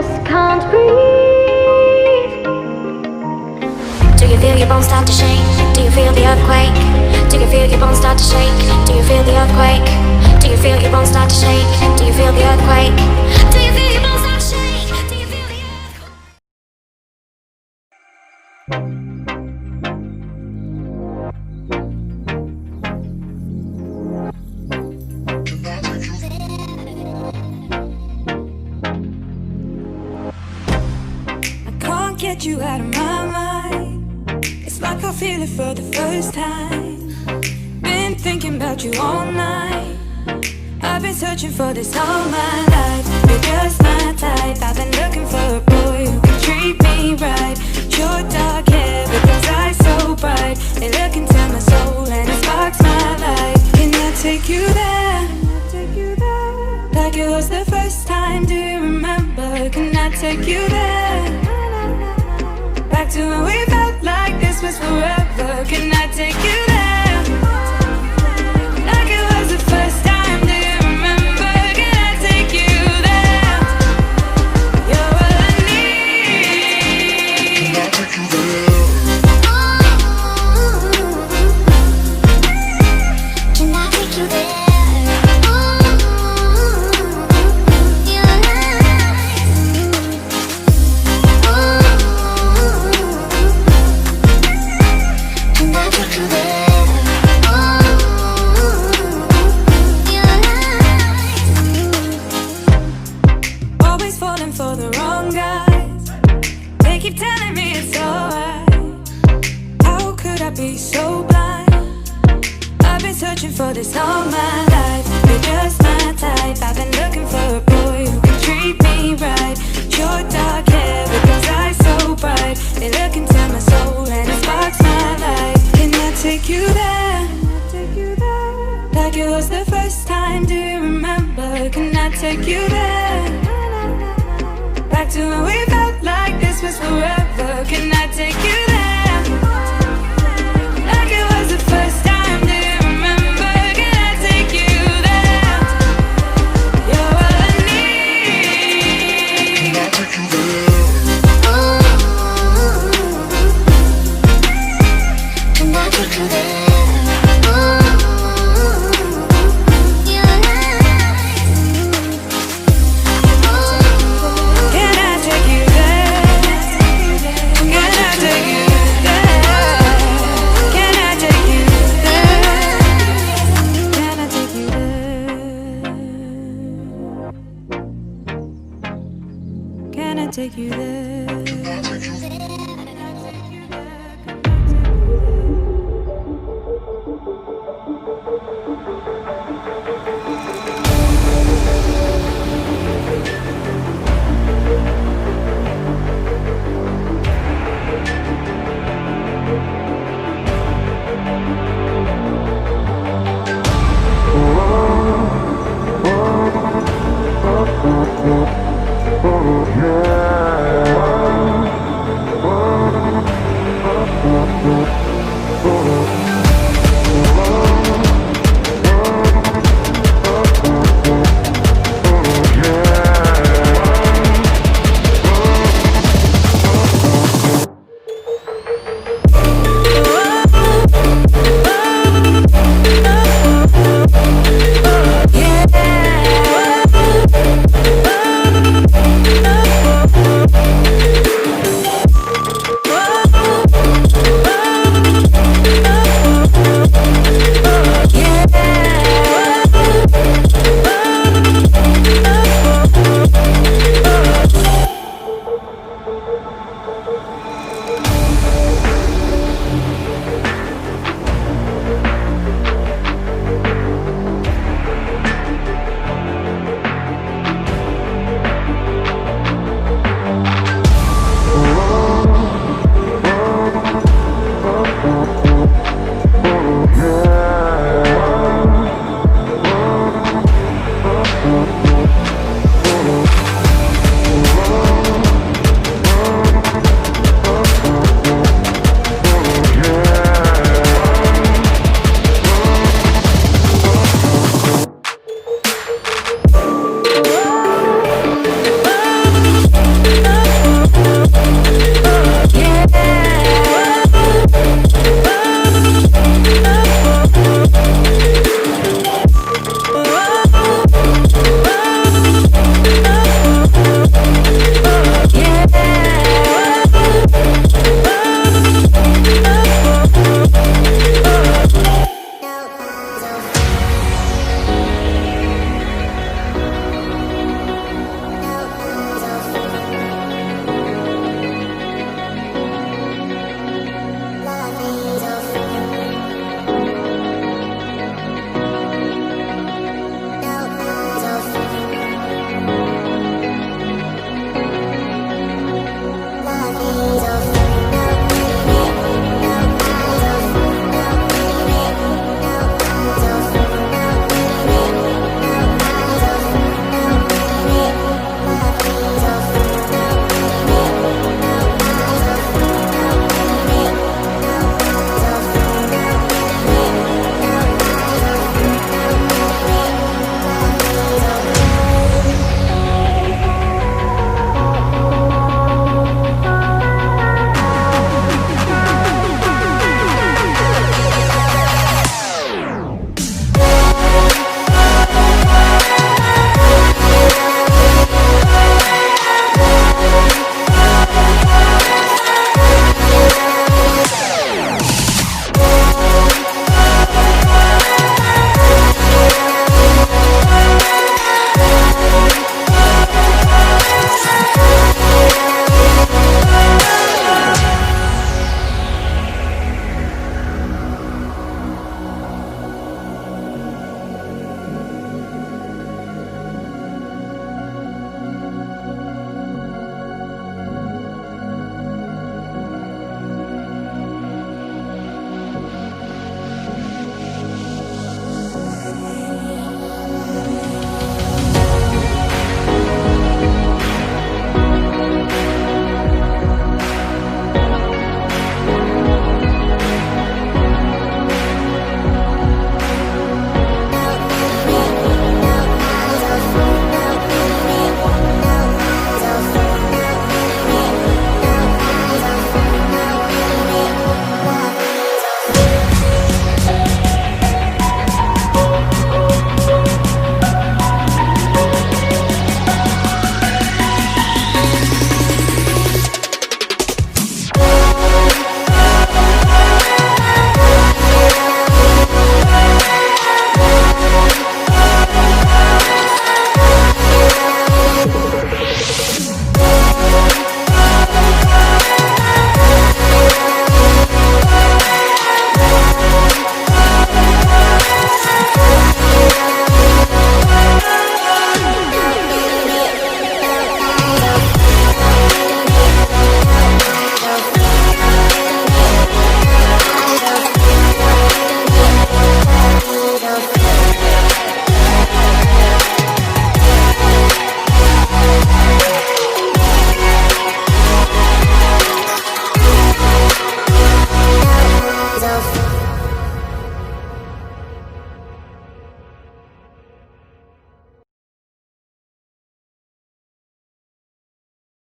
just can't breathe. Do you feel your bones start to shake? Do you feel the earthquake? Do you feel your bones start to shake? Do you feel the earthquake? Do you feel your bones start to shake? Do you feel the earthquake? Do you feel your bones start to shake? Do you feel the earthquake? Get you out of my mind. It's like I feel it for the first time. Been thinking about you all night. I've been searching for this all my life. You're just my type. I've been looking for a boy who can treat me right. Your dark hair with those eyes so bright. They look into my soul and it sparks my life. Can I take you there? Like it was the first time, do you remember? Can I take you there? Back to when we felt like this was forever. Can I take you there? Like it was the first time, do you remember? Can I take you there? You're what I need. Can I take you there? Can I take you there? For the wrong guys, they keep telling me it's alright. How could I be so blind? I've been searching for this all my life. You're just my type. I've been looking for a boy who can treat me right. Your dark hair with those eyes so bright. They look into my soul and it sparks my life. Can I take you there? Like it was the first time, do you remember? Can I take you there? Back to when we felt like this was forever. Can I take you there? Like it was the first time, do you remember? Can I take you there? You're what I need. Can I take you there? Can I take you there? Take you there.